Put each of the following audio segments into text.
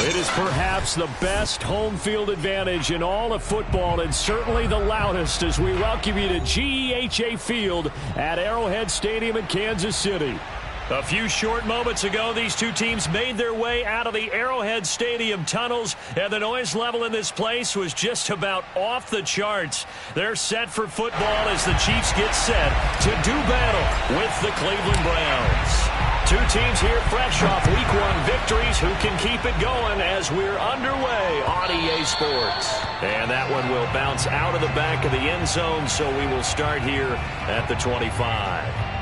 It is perhaps the best home field advantage in all of football, and certainly the loudest, as we welcome you to GEHA Field at Arrowhead Stadium in Kansas City. A few short moments ago, these two teams made their way out of the Arrowhead Stadium tunnels, and the noise level in this place was just about off the charts. They're set for football as the Chiefs get set to do battle with the Cleveland Browns. Two teams here fresh off Week 1 victories. Who can keep it going as we're underway on EA Sports? And that one will bounce out of the back of the end zone, so we will start here at the 25.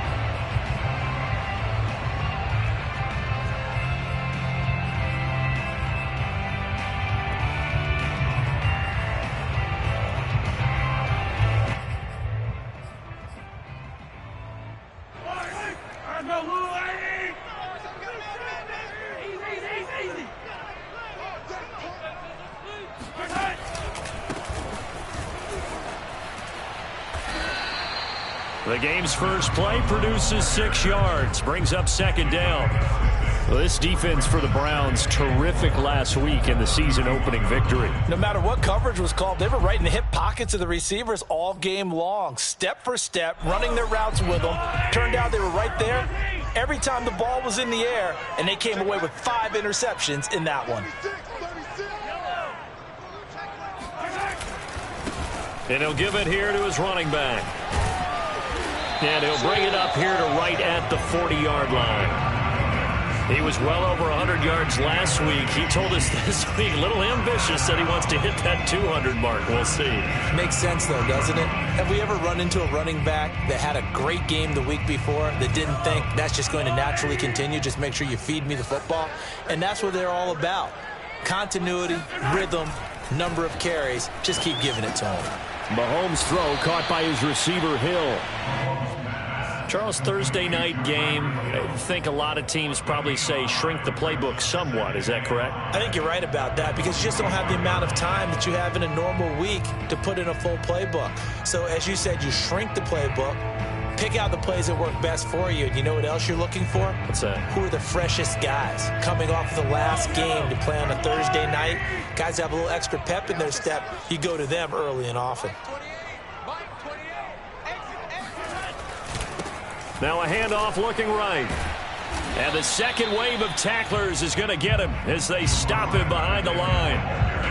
The game's first play produces 6 yards, brings up second down. Well, this defense for the Browns, terrific last week in the season-opening victory. No matter what coverage was called, they were right in the hip pockets of the receivers all game long, step for step, running their routes with them. Turned out they were right there every time the ball was in the air, and they came away with 5 interceptions in that one. And he'll give it here to his running back. And he'll bring it up here to right at the 40-yard line. He was well over 100 yards last week. He told us this week, a little ambitious, that he wants to hit that 200 mark. We'll see. Makes sense, though, doesn't it? Have we ever run into a running back that had a great game the week before that didn't think that's just going to naturally continue? Just make sure you feed me the football. And that's what they're all about. Continuity, rhythm, number of carries. Just keep giving it to him. Mahomes' throw caught by his receiver, Hill. Charles, Thursday night game, I think a lot of teams probably say shrink the playbook somewhat. Is that correct? I think you're right about that because you just don't have the amount of time that you have in a normal week to put in a full playbook. So as you said, you shrink the playbook, pick out the plays that work best for you. And you know what else you're looking for? What's that? Who are the freshest guys coming off the last game to play on a Thursday night? Guys have a little extra pep in their step. You go to them early and often. Now a handoff looking right. And the second wave of tacklers is going to get him as they stop him behind the line.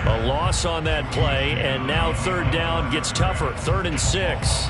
A loss on that play, and now third down gets tougher. 3rd and 6.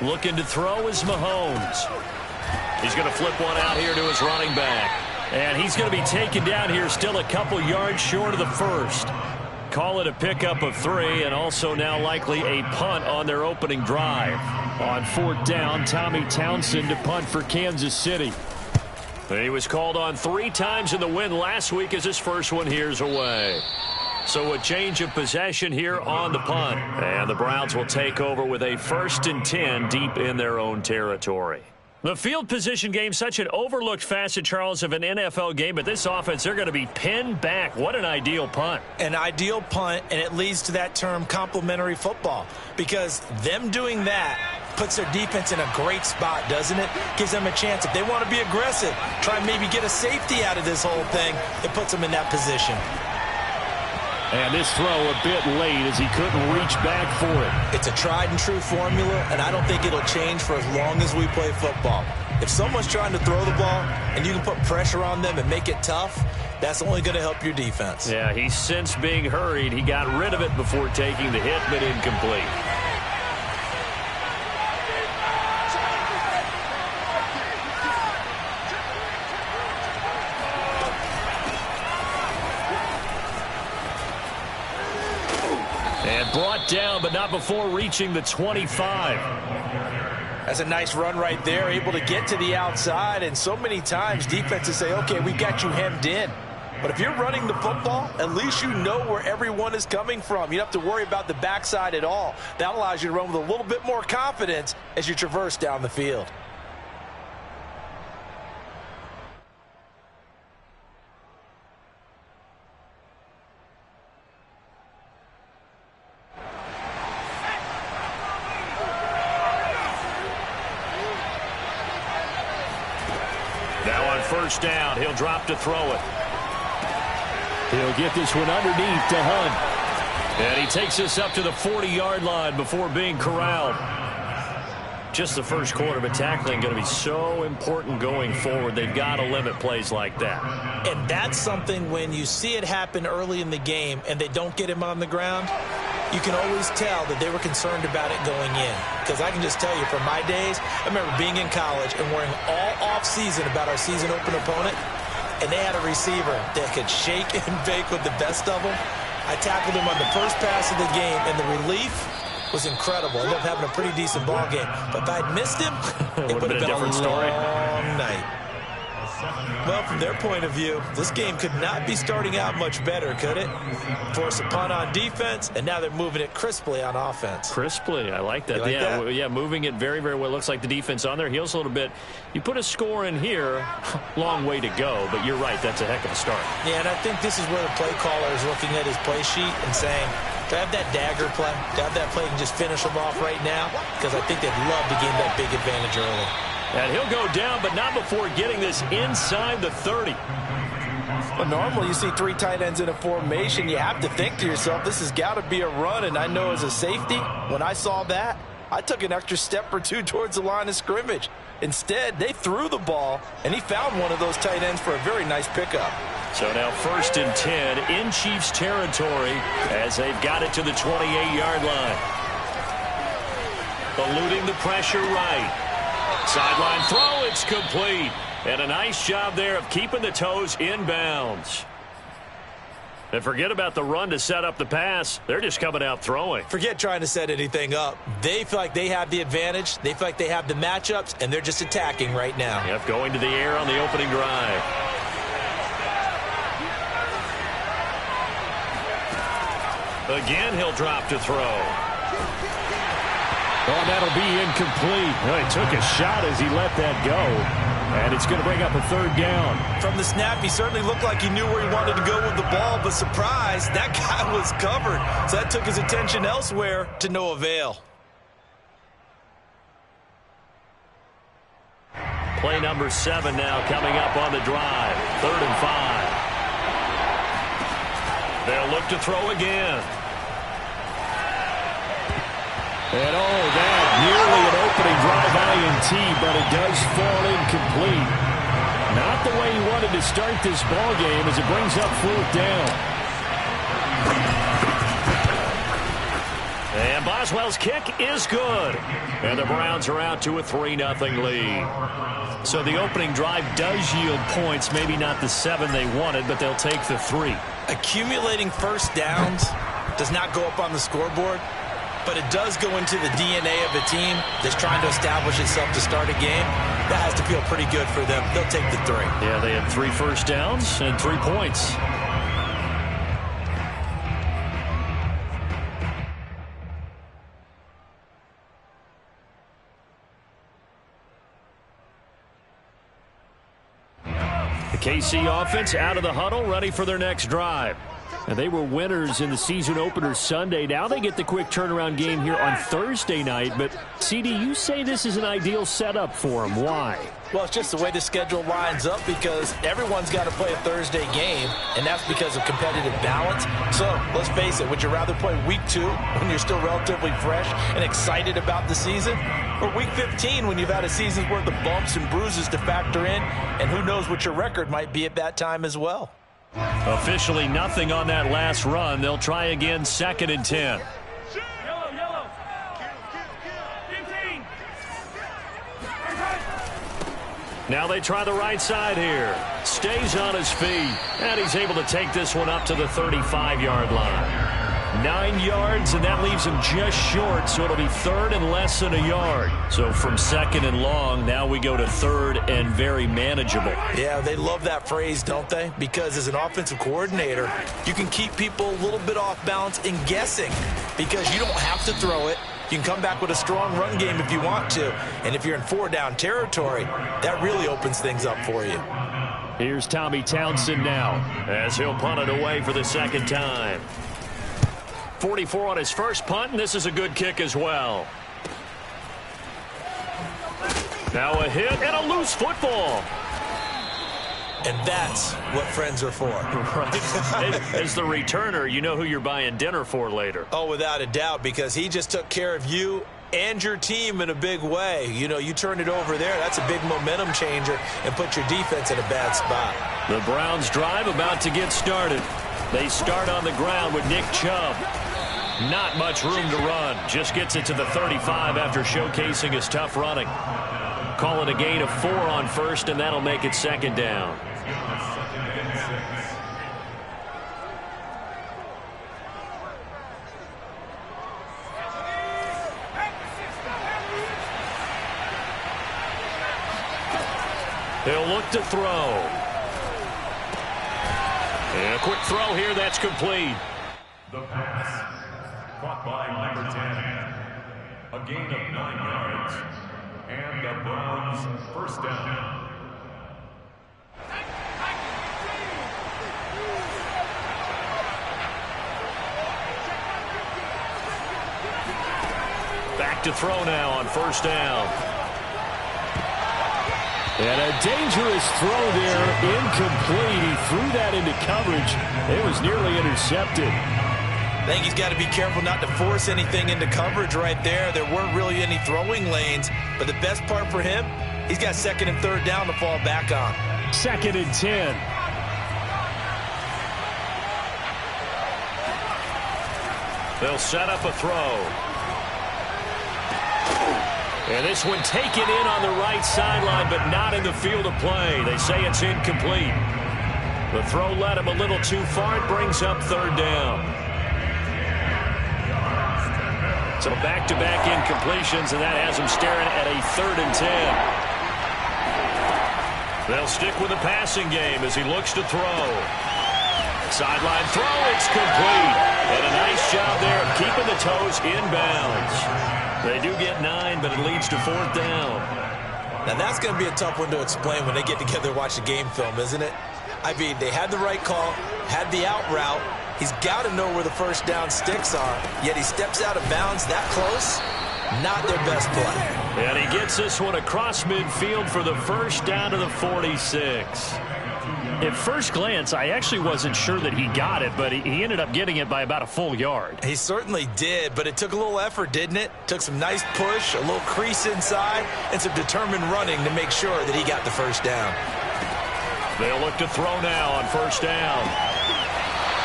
Looking to throw is Mahomes. He's going to flip one out here to his running back. And he's going to be taken down here still a couple yards short of the first. Call it a pickup of 3, and also now likely a punt on their opening drive. On 4th down, Tommy Townsend to punt for Kansas City. He was called on 3 times in the win last week as his first one here's away. So a change of possession here on the punt. And the Browns will take over with a 1st and 10 deep in their own territory. The field position game, such an overlooked facet, Charles, of an NFL game. But this offense, they're going to be pinned back. What an ideal punt. An ideal punt, and it leads to that term complementary football. Because them doing that puts their defense in a great spot, doesn't it? Gives them a chance. If they want to be aggressive, try and maybe get a safety out of this whole thing, it puts them in that position. And this throw a bit late as he couldn't reach back for it. It's a tried and true formula, and I don't think it'll change for as long as we play football. If someone's trying to throw the ball and you can put pressure on them and make it tough, that's only going to help your defense. Yeah, he's since being hurried. He got rid of it before taking the hit, but incomplete. And brought down, but not before reaching the 25. That's a nice run right there, able to get to the outside. And so many times defenses say, okay, we've got you hemmed in. But if you're running the football, at least you know where everyone is coming from. You don't have to worry about the backside at all. That allows you to run with a little bit more confidence as you traverse down the field. first down. He'll drop to throw it. He'll get this one underneath to Hunt. And he takes this up to the 40-yard line before being corralled. Just the first quarter, but tackling going to be so important going forward. They've got to limit plays like that. And that's something when you see it happen early in the game and they don't get him on the ground, you can always tell that they were concerned about it going in. Because I can just tell you, from my days, I remember being in college and worrying all off-season about our season open opponent, and they had a receiver that could shake and bake with the best of them. I tackled him on the first pass of the game, and the relief was incredible. Ended up having a pretty decent ball game. But if I'd missed him, it would have been a different story. Long night. Well, from their point of view, this game could not be starting out much better, could it? Force a punt on defense, and now they're moving it crisply on offense. Crisply, I like that. You like that? Yeah, moving it very, very well. Looks like the defense on their heels a little bit. You put a score in here, long way to go, but you're right, that's a heck of a start. Yeah, and I think this is where the play caller is looking at his play sheet and saying, do I have that dagger play? Do I have that play and just finish them off right now? Because I think they'd love to gain that big advantage early. And he'll go down, but not before getting this inside the 30. Well, normally you see three tight ends in a formation. You have to think to yourself, this has got to be a run. And I know as a safety, when I saw that, I took an extra step or two towards the line of scrimmage. Instead, they threw the ball, and he found one of those tight ends for a very nice pickup. So now 1st and 10 in Chiefs territory as they've got it to the 28-yard line. Eluding the pressure right. Sideline throw, it's complete. And a nice job there of keeping the toes inbounds. And forget about the run to set up the pass. They're just coming out throwing. Forget trying to set anything up. They feel like they have the advantage. They feel like they have the matchups, and they're just attacking right now. Yep, going to the air on the opening drive. Again, he'll drop to throw. Oh, that'll be incomplete. Well, he took a shot as he let that go. And it's going to bring up a 3rd down. From the snap, he certainly looked like he knew where he wanted to go with the ball, but surprise, that guy was covered. So that took his attention elsewhere to no avail. Play number 7 now coming up on the drive. 3rd and 5. They'll look to throw again. And that nearly an opening drive INT, but it does fall incomplete. Not the way he wanted to start this ball game as it brings up 4th down. And Boswell's kick is good. And the Browns are out to a 3-0 lead. So the opening drive does yield points, maybe not the 7 they wanted, but they'll take the 3. Accumulating first downs does not go up on the scoreboard, but it does go into the DNA of a team that's trying to establish itself to start a game. That has to feel pretty good for them. They'll take the 3. Yeah, they had 3 first downs and 3 points. The KC offense out of the huddle, ready for their next drive. And they were winners in the season opener Sunday. Now they get the quick turnaround game here on Thursday night. But, CD, you say this is an ideal setup for them. Why? Well, it's just the way the schedule lines up because everyone's got to play a Thursday game, and that's because of competitive balance. So, let's face it, would you rather play week 2 when you're still relatively fresh and excited about the season, or week 15 when you've had a season's worth of bumps and bruises to factor in, and who knows what your record might be at that time as well? Officially nothing on that last run. They'll try again, 2nd and 10. Yellow. 15. Now they try the right side here. Stays on his feet. And he's able to take this one up to the 35-yard line. 9 yards, and that leaves him just short, so it'll be 3rd and less than a yard. So from 2nd and long, now we go to 3rd and very manageable. Yeah, they love that phrase, don't they? Because as an offensive coordinator, you can keep people a little bit off balance and guessing because you don't have to throw it. You can come back with a strong run game if you want to. And if you're in 4-down territory, that really opens things up for you. Here's Tommy Townsend now as he'll punt it away for the 2nd time. 44 on his first punt, and this is a good kick as well. Now a hit and a loose football. And that's what friends are for. Right. As the returner, you know who you're buying dinner for later. Oh, without a doubt, because he just took care of you and your team in a big way. You know, you turn it over there, that's a big momentum changer and put your defense in a bad spot. The Browns drive about to get started. They start on the ground with Nick Chubb. Not much room to run. Just gets it to the 35 after showcasing his tough running. Call it a gain of 4 on first, and that'll make it second down. He'll look to throw. And a quick throw here, that's complete. The pass, caught by number 10. A gain of 9 yards. And the Browns first down. Back to throw now on first down. And a dangerous throw there, incomplete. He threw that into coverage. It was nearly intercepted. I think he's got to be careful not to force anything into coverage right there. There weren't really any throwing lanes, but the best part for him, he's got second and third down to fall back on. Second and 10. They'll set up a throw. And this one taken in on the right sideline, but not in the field of play. They say it's incomplete. The throw led him a little too far. It brings up third down. So back-to-back incompletions, and that has him staring at a third and 10. They'll stick with the passing game as he looks to throw. Sideline throw, it's complete. And a nice job there of keeping the toes inbounds. They do get 9, but it leads to fourth down. Now that's going to be a tough one to explain when they get together and watch the game film, isn't it? I mean, they had the right call, had the out route. He's got to know where the first down sticks are, yet he steps out of bounds that close. Not their best play. And he gets this one across midfield for the first down to the 46. At first glance, I actually wasn't sure that he got it, but he ended up getting it by about a full yard. He certainly did, but it took a little effort, didn't it? Took some nice push, a little crease inside, and some determined running to make sure that he got the first down. They'll look to throw now on first down.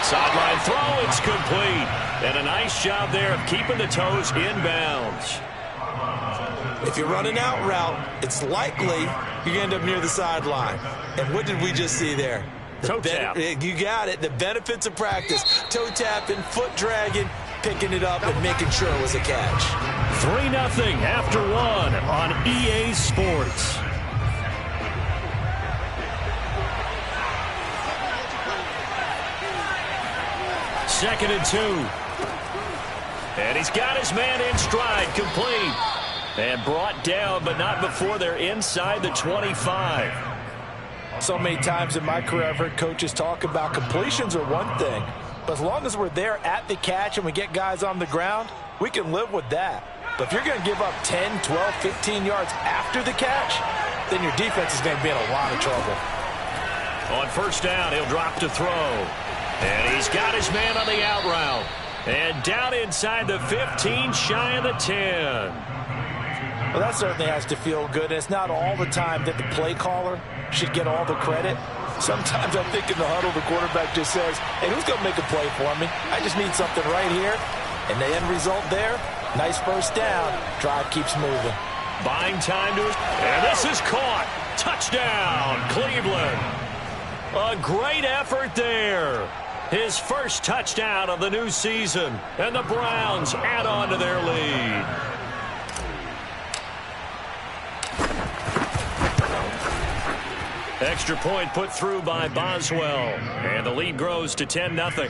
Sideline throw, it's complete. And a nice job there of keeping the toes inbounds. If you run an out route, it's likely you're going to end up near the sideline. And what did we just see there? Toe tap. You got it. The benefits of practice. Toe tapping, foot dragging, picking it up, and making sure it was a catch. 3-0 after 1 on EA Sports. Second and 2. And he's got his man in stride, complete. And brought down, but not before they're inside the 25. So many times in my career, I've heard coaches talk about completions are one thing, but as long as we're there at the catch and we get guys on the ground, we can live with that. But if you're going to give up 10, 12, 15 yards after the catch, then your defense is going to be in a lot of trouble. On first down, he'll drop to throw. And he's got his man on the out route. And down inside the 15, shy of the 10. Well, that certainly has to feel good. And it's not all the time that the play caller should get all the credit. Sometimes I think in the huddle, the quarterback just says, hey, who's going to make a play for me? I just need something right here. And the end result there, nice first down. Drive keeps moving. Buying time to his... And this is caught. Touchdown, Cleveland. A great effort there. His first touchdown of the new season. And the Browns add on to their lead. Extra point put through by Boswell. And the lead grows to 10-0.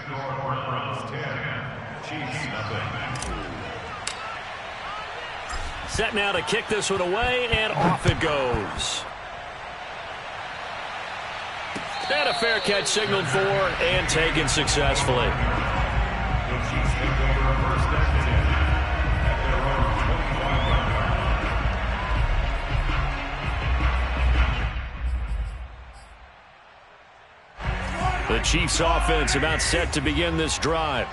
Set now to kick this one away, and off it goes. And a fair catch signaled for and taken successfully. The Chiefs offense about set to begin this drive.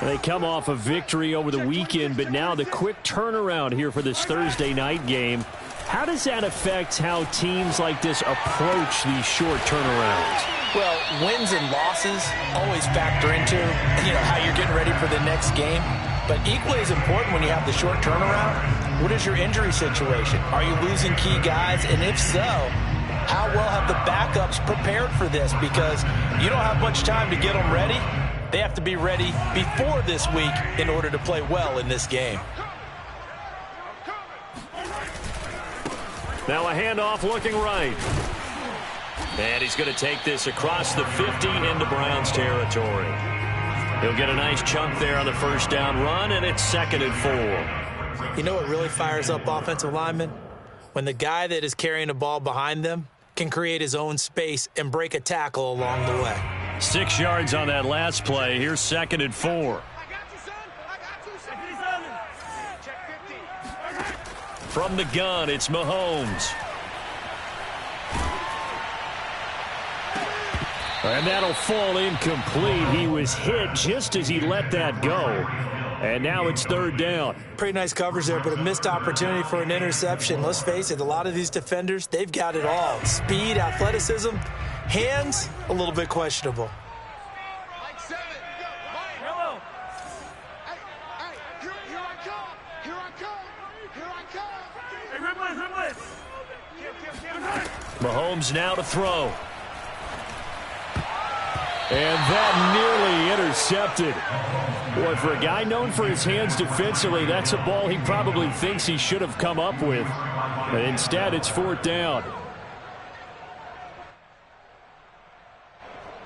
They come off a victory over the weekend, but now the quick turnaround here for this Thursday night game. How does that affect how teams like this approach these short turnarounds? Well, wins and losses always factor into, how you're getting ready for the next game. But equally as important when you have the short turnaround, what is your injury situation? Are you losing key guys? And if so, how well have the backups prepared for this? Because you don't have much time to get them ready. They have to be ready before this week in order to play well in this game. Now a handoff looking right. And he's going to take this across the 50 into Browns territory. He'll get a nice chunk there on the first down run, and it's 2nd and 4. You know what really fires up offensive linemen? When the guy that is carrying the ball behind them can create his own space and break a tackle along the way. 6 yards on that last play. Here's 2nd and 4. From the gun, it's Mahomes. And that'll fall incomplete. He was hit just as he let that go. And now it's 3rd down. Pretty nice coverage there, but a missed opportunity for an interception. Let's face it, a lot of these defenders, they've got it all. Speed, athleticism, hands, a little bit questionable. Mahomes now to throw. And that nearly intercepted. Boy, for a guy known for his hands defensively, that's a ball he probably thinks he should have come up with. But instead, it's 4th down.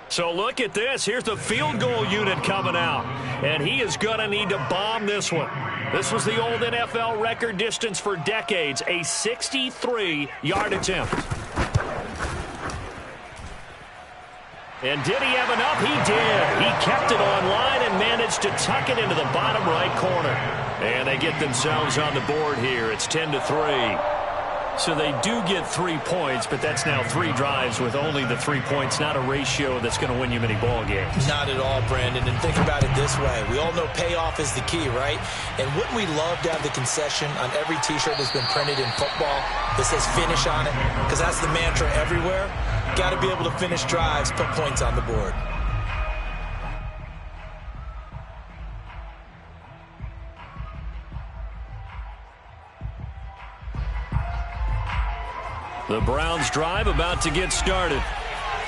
So look at this. Here's the field goal unit coming out. And he is going to need to bomb this one. This was the old NFL record distance for decades, a 63-yard attempt. And did he have enough? He did. He kept it on line and managed to tuck it into the bottom right corner. And they get themselves on the board here. It's 10-3. So they do get 3 points, but that's now 3 drives with only the 3 points, not a ratio that's going to win you many ball games. Not at all, Brandon. And think about it this way. We all know payoff is the key, right? And wouldn't we love to have the concession on every T-shirt that's been printed in football that says finish on it? Because that's the mantra everywhere. Got to be able to finish drives, put points on the board. The Browns drive about to get started.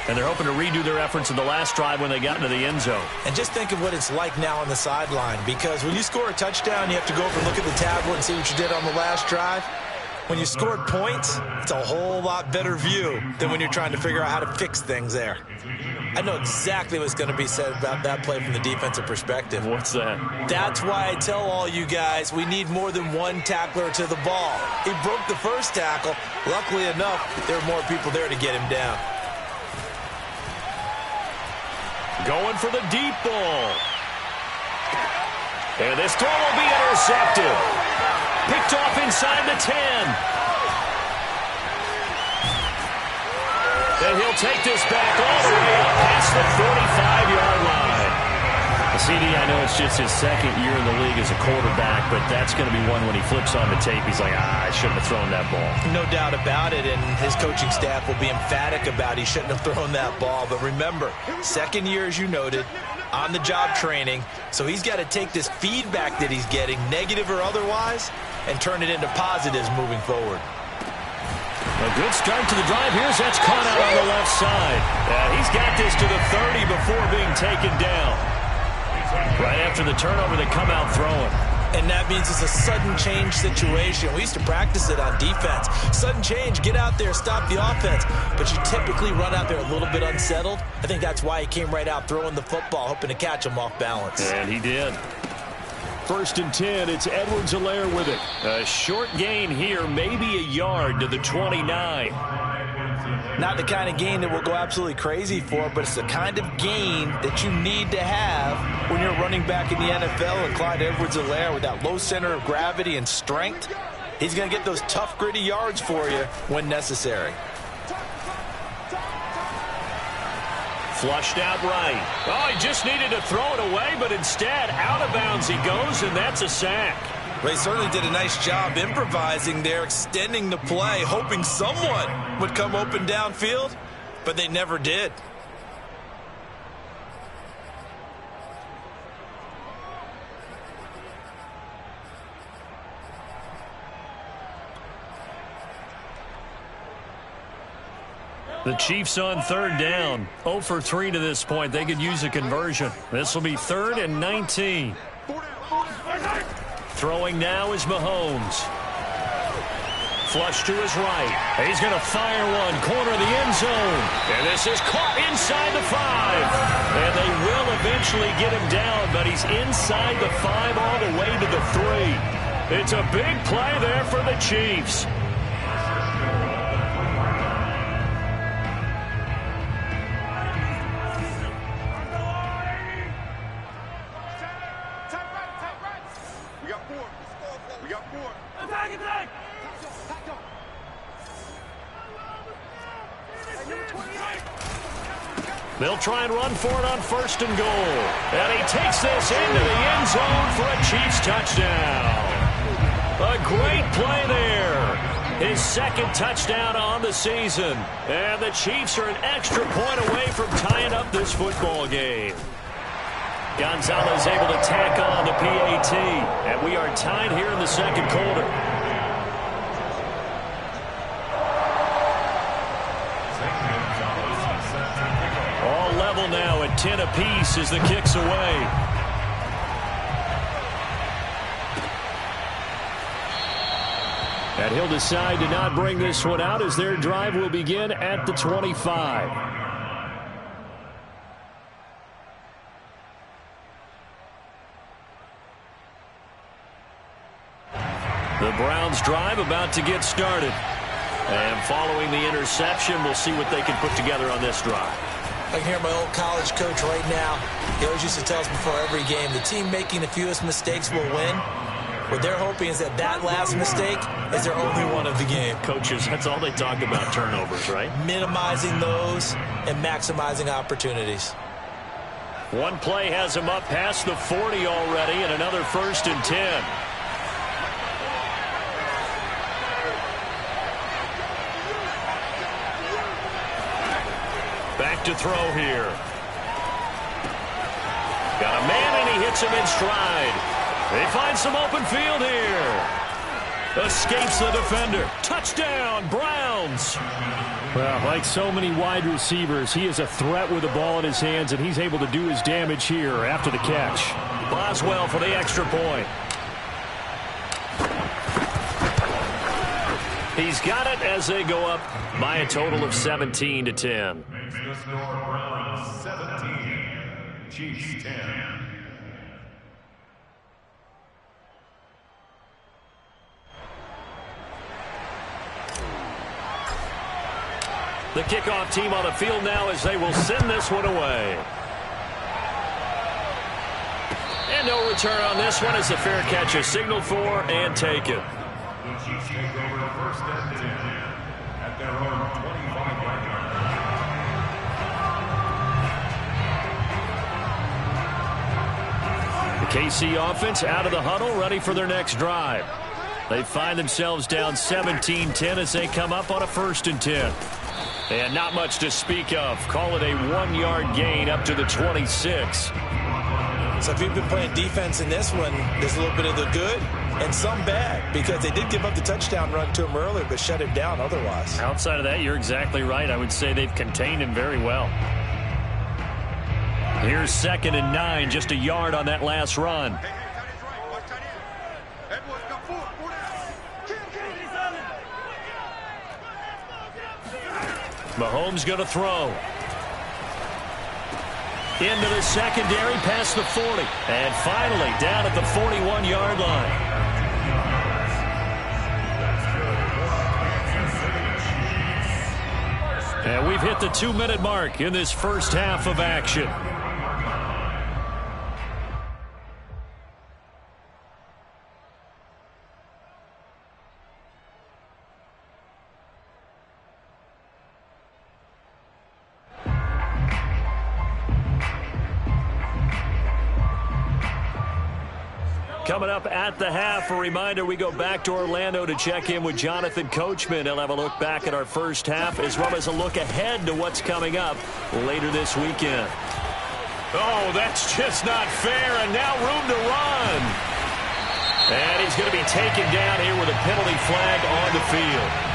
And they're hoping to redo their efforts in the last drive when they got into the end zone. And just think of what it's like now on the sideline. Because when you score a touchdown, you have to go over and look at the tablet and see what you did on the last drive. When you scored points, it's a whole lot better view than when you're trying to figure out how to fix things there. I know exactly what's going to be said about that play from the defensive perspective. What's that? That's why I tell all you guys we need more than one tackler to the ball. He broke the first tackle. Luckily enough, there were more people there to get him down. Going for the deep ball. And this throw will be intercepted. Picked off inside the 10. And he'll take this back all the way up past the 45-yard line. CD, I know it's just his 2nd year in the league as a quarterback, but that's going to be one when he flips on the tape. He's like, I shouldn't have thrown that ball. No doubt about it, and his coaching staff will be emphatic about he shouldn't have thrown that ball. But remember, 2nd year, as you noted, on-the-job training, so he's got to take this feedback that he's getting, negative or otherwise, and turn it into positives moving forward. A good start to the drive. Here's that's caught out on the left side. He's got this to the 30 before being taken down. Right after the turnover, they come out throwing. And that means it's a sudden change situation. We used to practice it on defense. Sudden change, get out there, stop the offense. But you typically run out there a little bit unsettled. I think that's why he came right out throwing the football, hoping to catch him off balance. And he did. 1st and 10, it's Edwards-Helaire with it. A short gain here, maybe a yard to the 29. Not the kind of gain that we'll go absolutely crazy for, but it's the kind of gain that you need to have when you're running back in the NFL. And Clyde Edwards-Helaire, with that low center of gravity and strength, he's going to get those tough, gritty yards for you when necessary. Flushed out right. Oh, he just needed to throw it away, but instead, out of bounds he goes, and that's a sack. They certainly did a nice job improvising there, extending the play, hoping someone would come open downfield, but they never did. The Chiefs on third down. 0 for 3 to this point. They could use a conversion. This will be 3rd and 19. Throwing now is Mahomes. Flush to his right. He's going to fire one. Corner of the end zone. And this is caught inside the 5. And they will eventually get him down, but he's inside the 5 all the way to the 3. It's a big play there for the Chiefs. They'll try and run for it on 1st and goal. And he takes this into the end zone for a Chiefs touchdown. A great play there. His 2nd touchdown on the season. And the Chiefs are an extra point away from tying up this football game. Gonzalez able to tack on the PAT. And we are tied here in the 2nd quarter. Now at 10 apiece as the kick's away. And he'll decide to not bring this one out as their drive will begin at the 25. The Browns drive about to get started. And following the interception, we'll see what they can put together on this drive. I can hear my old college coach right now. He always used to tell us before every game, the team making the fewest mistakes will win. What they're hoping is that last mistake is their only one of the game. Coaches, that's all they talk about, turnovers, right? Minimizing those and maximizing opportunities. One play has him up past the 40 already, and another 1st and 10. Back to throw here. Got a man, and he hits him in stride. They find some open field here. Escapes the defender. Touchdown, Browns. Well, like so many wide receivers, he is a threat with the ball in his hands, and he's able to do his damage here after the catch. Boswell for the extra point. He's got it as they go up by a total of 17 to 10. Makes the score Browns 17, Chiefs 10. The kickoff team on the field now as they will send this one away. And no return on this one as the fair catch is signaled for and taken. The Chiefs take over 1st and 10 at their own 25-yard line. The KC offense out of the huddle, ready for their next drive. They find themselves down 17-10 as they come up on a 1st and 10. And not much to speak of. Call it a 1-yard gain up to the 26. So if you've been playing defense in this one, there's a little bit of the good and some bad, because they did give up the touchdown run to him earlier, but shut him down otherwise. Outside of that, you're exactly right. I would say they've contained him very well. Here's 2nd and 9, just a yard on that last run. Mahomes going to throw. Into the secondary, past the 40. And finally, down at the 41-yard line. And we've hit the 2-minute mark in this first half of action. Coming up at the half, a reminder, we go back to Orlando to check in with Jonathan Coachman. He'll have a look back at our first half as well as a look ahead to what's coming up later this weekend. Oh, that's just not fair, and now room to run. And he's going to be taken down here with a penalty flag on the field.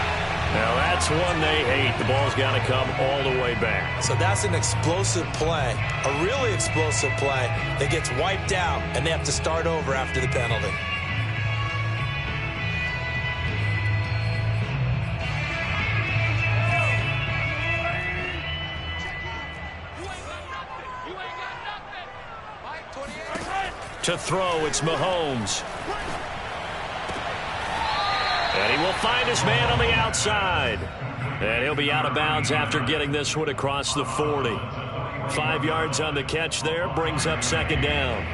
Now, that's one they hate. The ball's got to come all the way back. So that's an explosive play, a really explosive play that gets wiped out, and they have to start over after the penalty. To throw, it's Mahomes. And he will find his man on the outside. And he'll be out of bounds after getting this one across the 40. 5 yards on the catch there, brings up second down.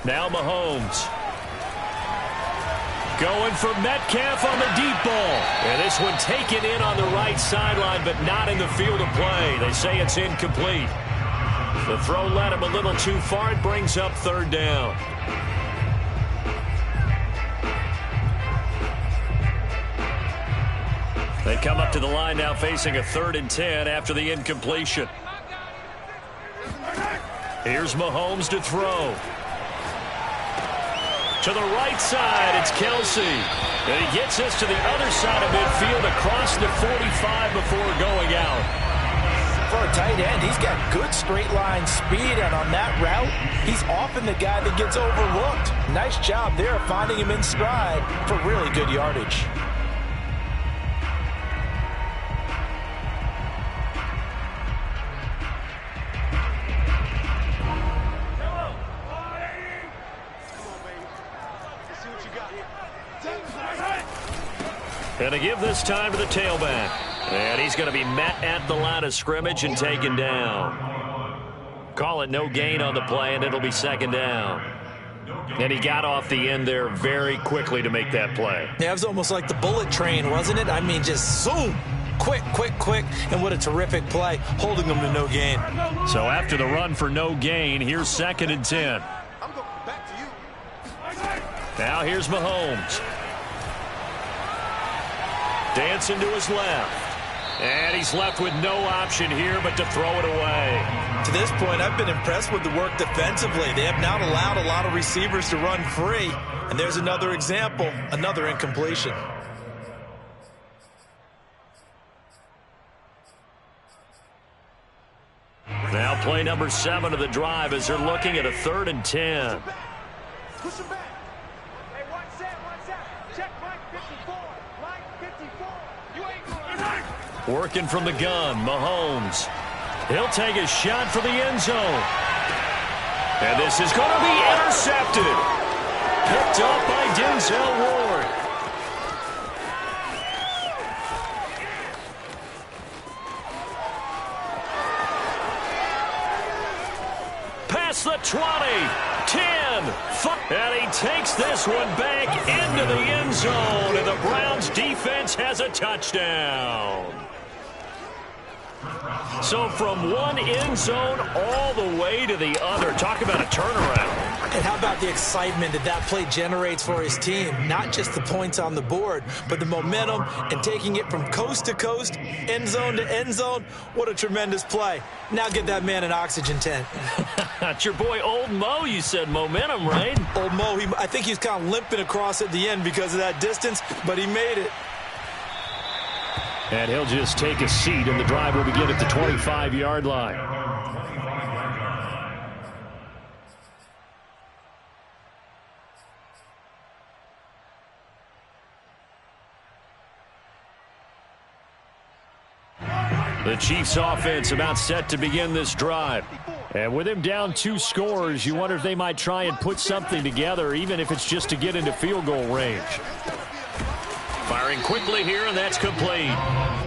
Now Mahomes. Going for Metcalf on the deep ball. And this one taken in on the right sideline, but not in the field of play. They say it's incomplete. The throw led him a little too far. It brings up third down. They come up to the line now facing a 3rd and 10 after the incompletion. Here's Mahomes to throw. To the right side, it's Kelsey. And he gets this to the other side of midfield across the 45 before going out. For a tight end, he's got good straight line speed, and on that route, he's often the guy that gets overlooked. Nice job there of finding him in stride for really good yardage. And to give this time to the tailback. And he's going to be met at the line of scrimmage and taken down. Call it no gain on the play, and it'll be second down. And he got off the end there very quickly to make that play. Yeah, it was almost like the bullet train, wasn't it? I mean, just zoom. Quick, quick, quick. And what a terrific play, holding them to no gain. So after the run for no gain, here's 2nd and 10. Now here's Mahomes. Dancing to his left. And he's left with no option here but to throw it away. To this point, I've been impressed with the work defensively. They have not allowed a lot of receivers to run free. And there's another example, another incompletion. Now play number 7 of the drive as they're looking at a 3rd and 10. Push him back. Hey, one set. Check Mike 54. Mike 54. You ain't going. Working from the gun, Mahomes. He'll take a shot for the end zone. And this is going to be intercepted. Picked up by Denzel Ward. Past the 20, 10, 5. And he takes this one back into the end zone. And the Browns defense has a touchdown. So from one end zone all the way to the other. Talk about a turnaround. And how about the excitement that that play generates for his team? Not just the points on the board, but the momentum and taking it from coast to coast, end zone to end zone. What a tremendous play. Now get that man an oxygen tent. That's your boy Old Mo. You said momentum, right? Old Mo, I think he's kind of limping across at the end because of that distance, but he made it. And he'll just take a seat, and the drive will begin at the 25-yard line. The Chiefs offense about set to begin this drive. And with him down 2 scores, you wonder if they might try and put something together, even if it's just to get into field goal range. Firing quickly here, and that's complete.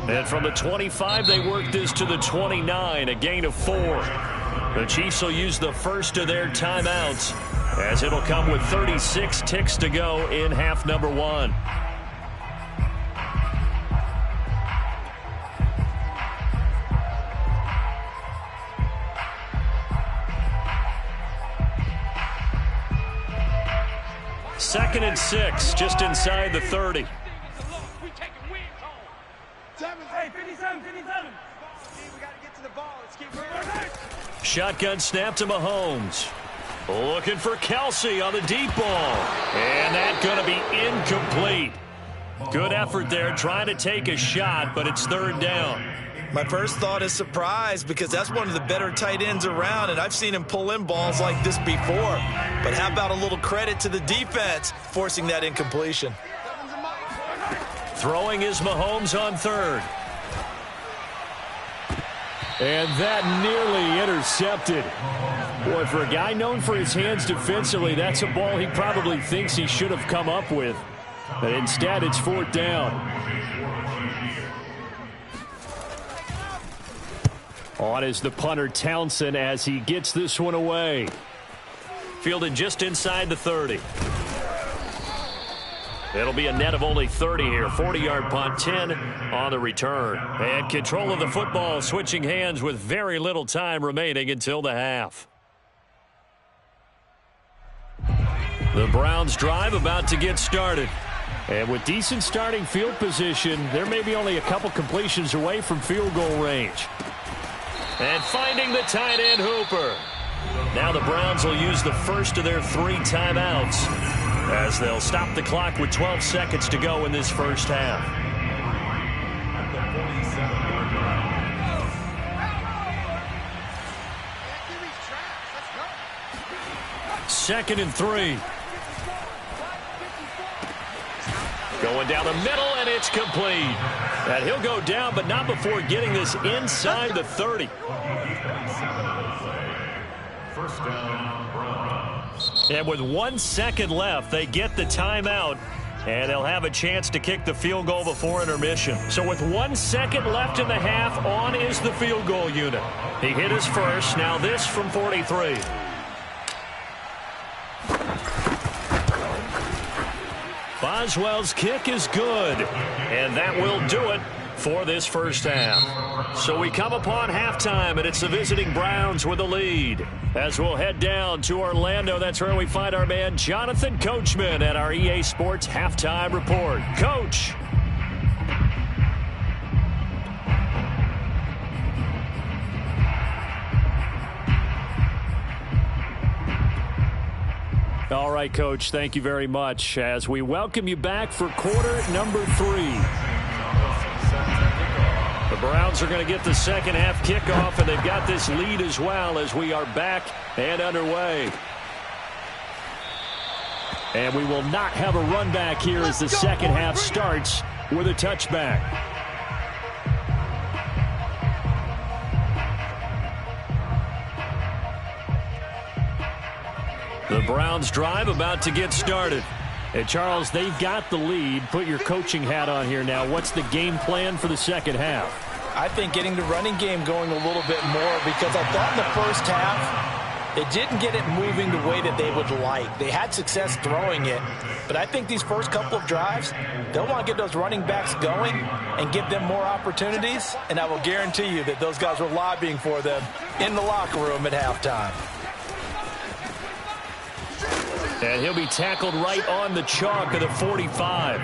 And from the 25, they work this to the 29, a gain of 4. The Chiefs will use the first of their timeouts, as it'll come with 36 ticks to go in half number 1. 2nd and 6, just inside the 30. Shotgun snap to Mahomes. Looking for Kelsey on the deep ball. And that's going to be incomplete. Good effort there trying to take a shot, but it's 3rd down. My first thought is surprise because that's one of the better tight ends around, and I've seen him pull in balls like this before. But how about a little credit to the defense forcing that incompletion? Throwing is Mahomes on 3rd. And that nearly intercepted. Boy, for a guy known for his hands defensively, that's a ball he probably thinks he should have come up with. But instead, it's 4th down. On is the punter, Townsend, as he gets this one away. Fielded just inside the 30. It'll be a net of only 30 here. 40-yard punt, 10 on the return. And control of the football switching hands with very little time remaining until the half. The Browns drive about to get started. And with decent starting field position, there may be only a couple completions away from field goal range. And finding the tight end Hooper. Now the Browns will use the first of their 3 timeouts as they'll stop the clock with 12 seconds to go in this first half. At the 47-yard line. 2nd and 3. Going down the middle, and it's complete. And he'll go down, but not before getting this inside the 30. 1st down, Browns. And with 1 second left, they get the timeout, and they'll have a chance to kick the field goal before intermission. So with 1 second left in the half, on is the field goal unit. He hit his first. Now this from 43. Boswell's kick is good, and that will do it for this first half. So we come upon halftime, and it's the visiting Browns with the lead. As we'll head down to Orlando, that's where we find our man Jonathan Coachman at our EA Sports Halftime Report. Coach. All right, Coach, thank you very much as we welcome you back for quarter number 3. The Browns are going to get the second half kickoff, and they've got this lead as well as we are back and underway. And we will not have a run back here as the second half starts with a touchback. The Browns drive about to get started. And Charles, they've got the lead. Put your coaching hat on here now. What's the game plan for the second half? I think getting the running game going a little bit more because I thought in the first half they didn't get it moving the way that they would like. They had success throwing it, but I think these first couple of drives, they'll want to get those running backs going and give them more opportunities, and I will guarantee you that those guys were lobbying for them in the locker room at halftime. And he'll be tackled right on the chalk of the 45.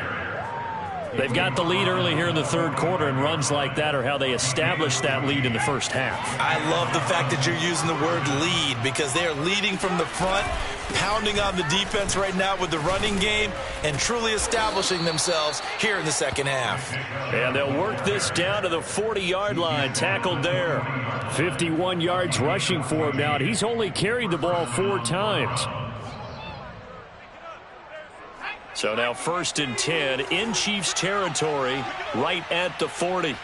They've got the lead early here in the 3rd quarter, and runs like that are how they established that lead in the first half. I love the fact that you're using the word lead because they are leading from the front, pounding on the defense right now with the running game, and truly establishing themselves here in the second half. And they'll work this down to the 40-yard line, tackled there. 51 yards rushing for him now, and he's only carried the ball 4 times. So now 1st and 10 in Chiefs territory right at the 40.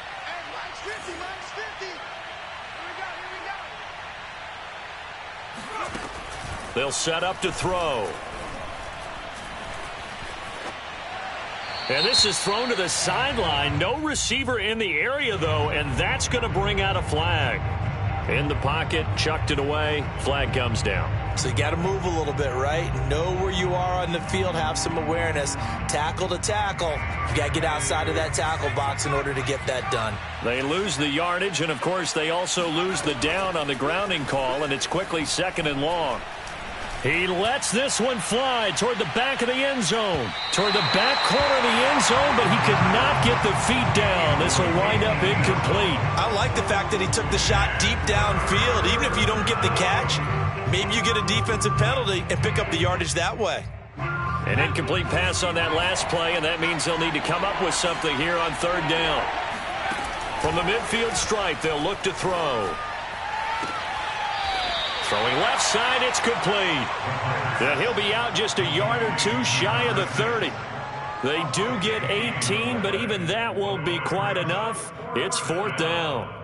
They'll set up to throw. And this is thrown to the sideline. No receiver in the area, though, and that's going to bring out a flag. In the pocket, chucked it away, flag comes down. So you got to move a little bit, right? Know where you are on the field, have some awareness. Tackle to tackle. You got to get outside of that tackle box in order to get that done. They lose the yardage, and, of course, they also lose the down on the grounding call, and it's quickly 2nd and long. He lets this one fly toward the back of the end zone. Toward the back corner of the end zone, but he could not get the feet down. This will wind up incomplete. I like the fact that he took the shot deep downfield. Even if you don't get the catch, maybe you get a defensive penalty and pick up the yardage that way. An incomplete pass on that last play, and that means they'll need to come up with something here on third down. From the midfield stripe, they'll look to throw. Throwing left side, it's complete. And he'll be out just a yard or two shy of the 30. They do get 18, but even that won't be quite enough. It's fourth down.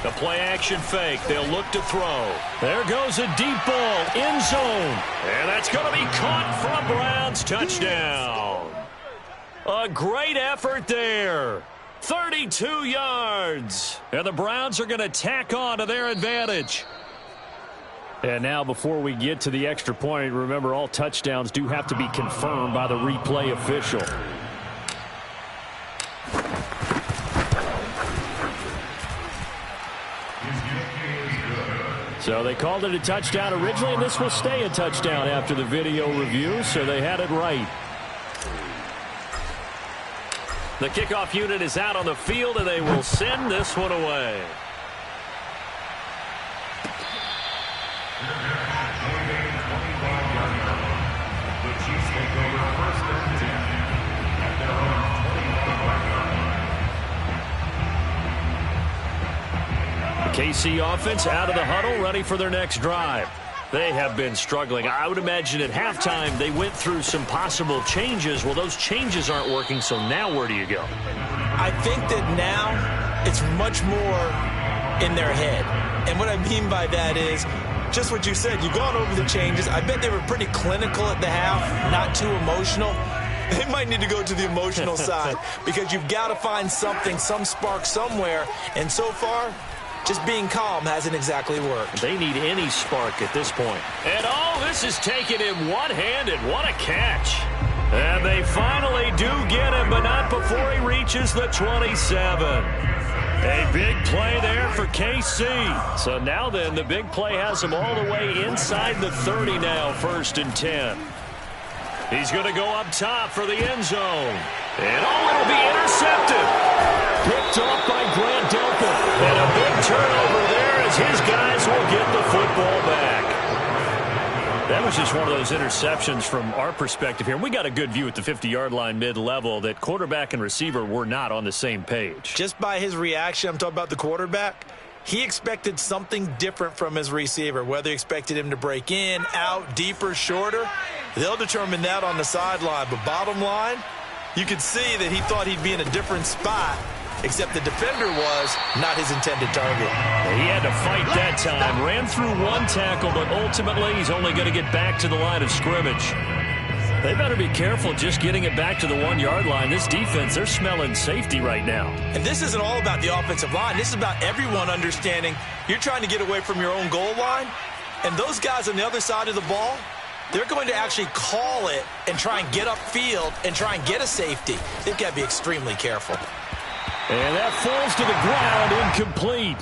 The play-action fake. They'll look to throw. There goes a deep ball. End zone. And that's going to be caught for a Browns touchdown. A great effort there. 32 yards. And the Browns are going to tack on to their advantage. And now before we get to the extra point, remember all touchdowns do have to be confirmed by the replay official. So they called it a touchdown originally, and this will stay a touchdown after the video review, so they had it right. The kickoff unit is out on the field, and they will send this one away. The Chiefs take over first and 10 at their own 21-yard line. The KC offense out of the huddle, ready for their next drive. They have been struggling. I would imagine at halftime they went through some possible changes. Well, those changes aren't working, so now where do you go? I think that now it's much more in their head. And what I mean by that is just what you said. You've gone over the changes. I bet they were pretty clinical at the half, not too emotional. They might need to go to the emotional side because you've got to find something, some spark somewhere. And so far, just being calm hasn't exactly worked. They need any spark at this point. And this is taken in one-handed. What a catch. And they finally do get him, but not before he reaches the 27. A big play there for KC. So now then, the big play has him all the way inside the 30 now, 1st and 10. He's going to go up top for the end zone. And it'll be intercepted. Picked off by Grant Delpit. And a big turnover there as his guys will get the football back. That was just one of those interceptions from our perspective here. We got a good view at the 50-yard line mid-level that quarterback and receiver were not on the same page. Just by his reaction, I'm talking about the quarterback, he expected something different from his receiver, whether he expected him to break in, out, deeper, shorter. They'll determine that on the sideline. But bottom line, you could see that he thought he'd be in a different spot, except the defender was not his intended target. He had to fight that time. Ran through one tackle, but ultimately he's only going to get back to the line of scrimmage. They better be careful just getting it back to the 1-yard line. This defense, they're smelling safety right now. And this isn't all about the offensive line. This is about everyone understanding you're trying to get away from your own goal line, and those guys on the other side of the ball, they're going to actually call it and try and get upfield and try and get a safety. They've got to be extremely careful. And that falls to the ground, incomplete.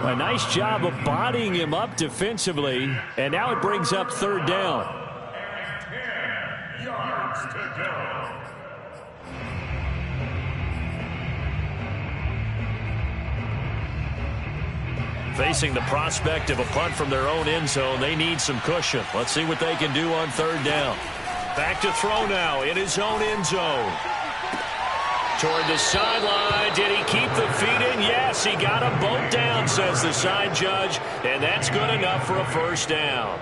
A nice job of bodying him up defensively, and now it brings up third down. And 10 yards to go. Facing the prospect of a punt from their own end zone, they need some cushion. Let's see what they can do on third down. Back to throw now in his own end zone. Toward the sideline. Did he keep the feet in? Yes, he got them both down, says the side judge, and that's good enough for a first down.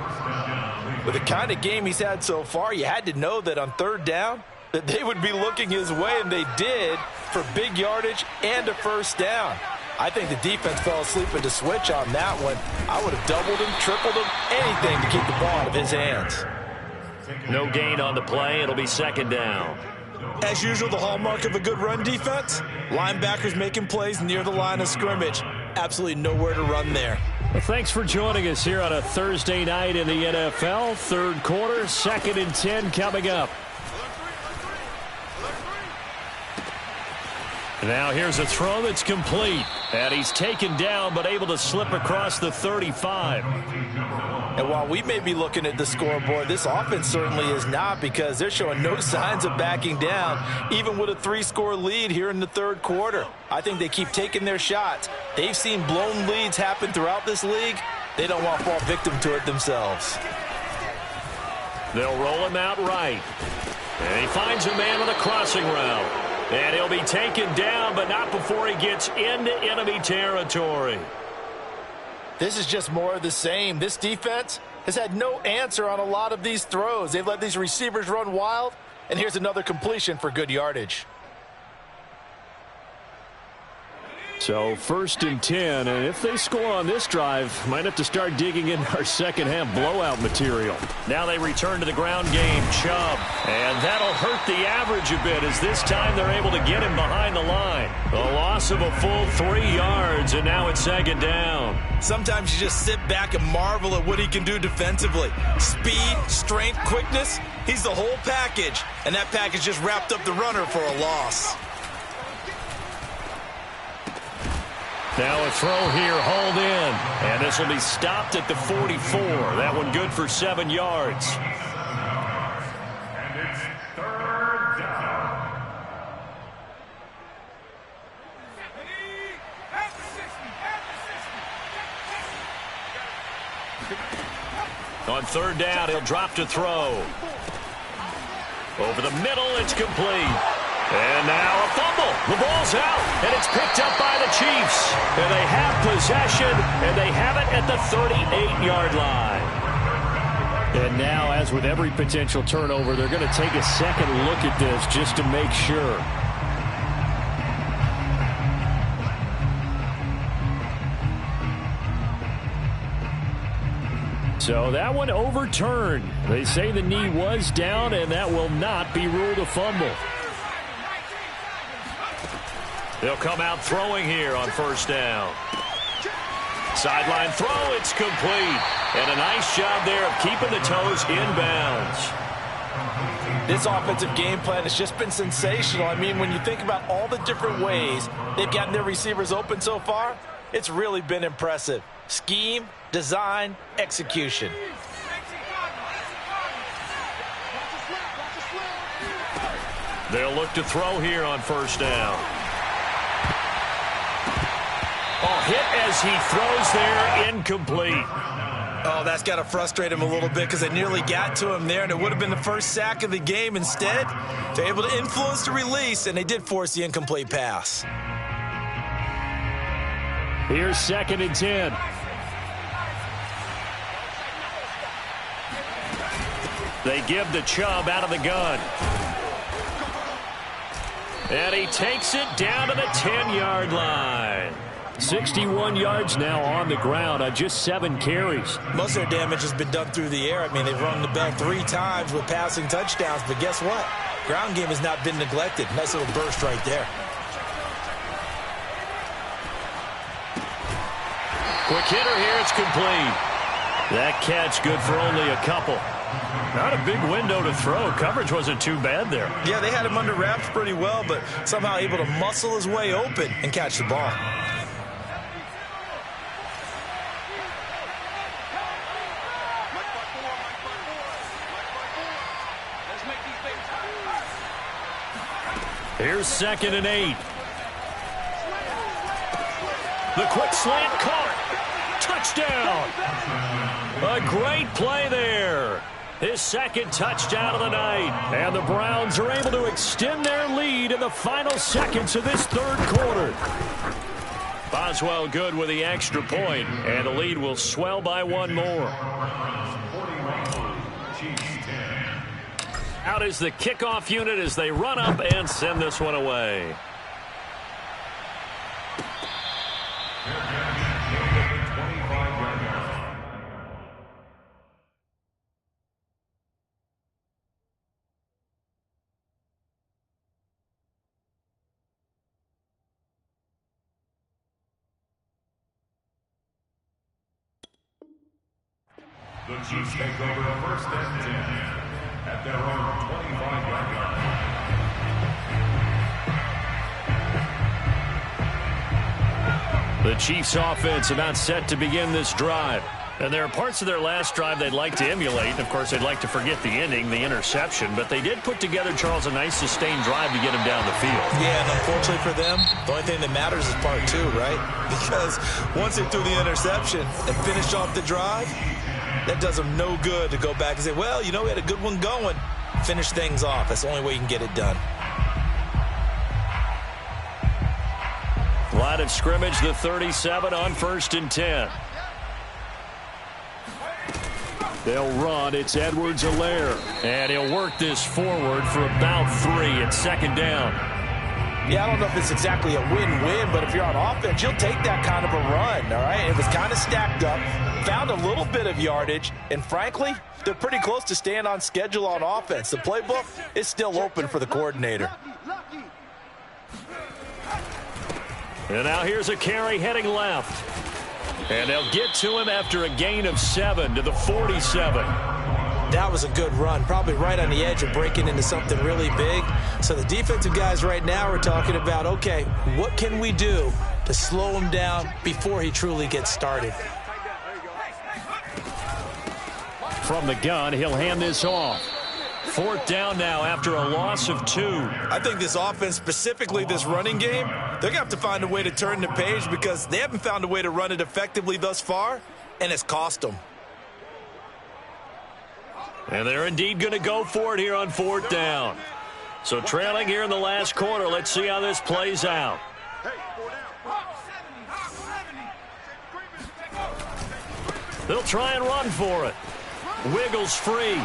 With the kind of game he's had so far, you had to know that on third down that they would be looking his way, and they did, for big yardage and a first down. I think the defense fell asleep with the switch on that one. I would have doubled him, tripled him, anything to keep the ball out of his hands. No gain on the play. It'll be second down. As usual, the hallmark of a good run defense, linebackers making plays near the line of scrimmage. Absolutely nowhere to run there. Well, thanks for joining us here on a Thursday night in the NFL. Third quarter, 2nd and 10 coming up. Now here's a throw that's complete. And he's taken down but able to slip across the 35. And while we may be looking at the scoreboard, this offense certainly is not, because they're showing no signs of backing down, even with a 3-score lead here in the third quarter. I think they keep taking their shots. They've seen blown leads happen throughout this league. They don't want to fall victim to it themselves. They'll roll him out right. And he finds a man on the crossing route. And he'll be taken down, but not before he gets into enemy territory. This is just more of the same. This defense has had no answer on a lot of these throws. They've let these receivers run wild, and here's another completion for good yardage. So 1st and 10, and if they score on this drive, might have to start digging in our second half blowout material. Now they return to the ground game, Chubb. And that'll hurt the average a bit, as this time they're able to get him behind the line. A loss of a full 3 yards, and now it's 2nd down. Sometimes you just sit back and marvel at what he can do defensively. Speed, strength, quickness, he's the whole package. And that package just wrapped up the runner for a loss. Now a throw here, hauled in. And this will be stopped at the 44. That one good for 7 yards. And it's 3rd down. On 3rd down, he'll drop to throw. Over the middle, it's complete. And now a fumble. The ball's out, and it's picked up by the Chiefs. And they have possession, and they have it at the 38-yard line. And now, as with every potential turnover, they're going to take a second look at this just to make sure. So that one overturned. They say the knee was down, and that will not be ruled a fumble. They'll come out throwing here on 1st down. Sideline throw, it's complete. And a nice job there of keeping the toes inbounds. This offensive game plan has just been sensational. I mean, when you think about all the different ways they've gotten their receivers open so far, it's really been impressive. Scheme, design, execution. They'll look to throw here on 1st down. Oh, hit as he throws there, incomplete. Oh, that's got to frustrate him a little bit, because they nearly got to him there, and it would have been the first sack of the game. Instead, they're able to influence the release, and they did force the incomplete pass. Here's 2nd and 10. They give the Chubb out of the gun. And he takes it down to the 10-yard line. 61 yards now on the ground on just 7 carries. Most of their damage has been done through the air. I mean, they've rung the bell 3 times with passing touchdowns, but guess what? Ground game has not been neglected. Nice little burst right there. Quick hitter here, it's complete. That catch good for only a couple. Not a big window to throw. Coverage wasn't too bad there. Yeah, they had him under wraps pretty well, but somehow able to muscle his way open and catch the ball. Here's 2nd and 8. The quick slant caught. Touchdown. A great play there. His 2nd touchdown of the night. And the Browns are able to extend their lead in the final seconds of this 3rd quarter. Boswell good with the extra point, and the lead will swell by 1 more. Out is the kickoff unit as they run up and send this one away. The Chiefs take over first and 10 at their own 25-yard line. The Chiefs offense about set to begin this drive. And there are parts of their last drive they'd like to emulate. Of course, they'd like to forget the ending, the interception. But they did put together, Charles, a nice sustained drive to get him down the field. Yeah, and unfortunately for them, the only thing that matters is part two, right? Because once they threw the interception and finished off the drive, that does them no good to go back and say, well, you know, we had a good one going. Finish things off. That's the only way you can get it done. Line of scrimmage, the 37 on first and 10. They'll run. It's Edwards-Helaire. And he'll work this forward for about 3 at second down. Yeah, I don't know if it's exactly a win-win, but if you're on offense, you'll take that kind of a run, all right? It was kind of stacked up, found a little bit of yardage, and frankly, they're pretty close to staying on schedule on offense. The playbook is still open for the coordinator. And now here's a carry heading left. And they'll get to him after a gain of 7 to the 47. That was a good run, probably right on the edge of breaking into something really big. So the defensive guys right now are talking about, okay, what can we do to slow him down before he truly gets started? From the gun, he'll hand this off. 4th down now after a loss of 2. I think this offense, specifically this running game, they're going to have to find a way to turn the page because they haven't found a way to run it effectively thus far, and it's cost them. And they're indeed going to go for it here on 4th down. So trailing here in the last quarter, let's see how this plays out. They'll try and run for it. Wiggles free.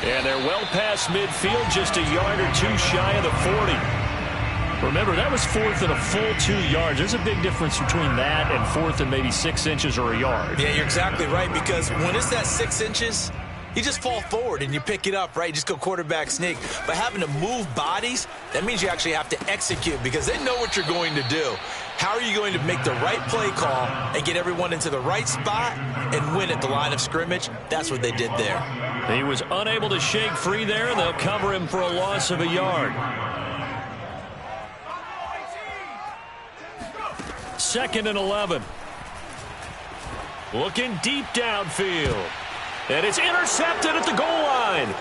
And they're well past midfield, just a yard or 2 shy of the 40. Remember, that was 4th and a full 2 yards. There's a big difference between that and 4th and maybe 6 inches or a yard. Yeah, you're exactly right, because when it's that 6 inches, you just fall forward and you pick it up, right? You just go quarterback sneak. But having to move bodies, that means you actually have to execute because they know what you're going to do. How are you going to make the right play call and get everyone into the right spot and win at the line of scrimmage? That's what they did there. He was unable to shake free there, and they'll cover him for a loss of a yard. 2nd and 11. Looking deep downfield. And it's intercepted at the goal line.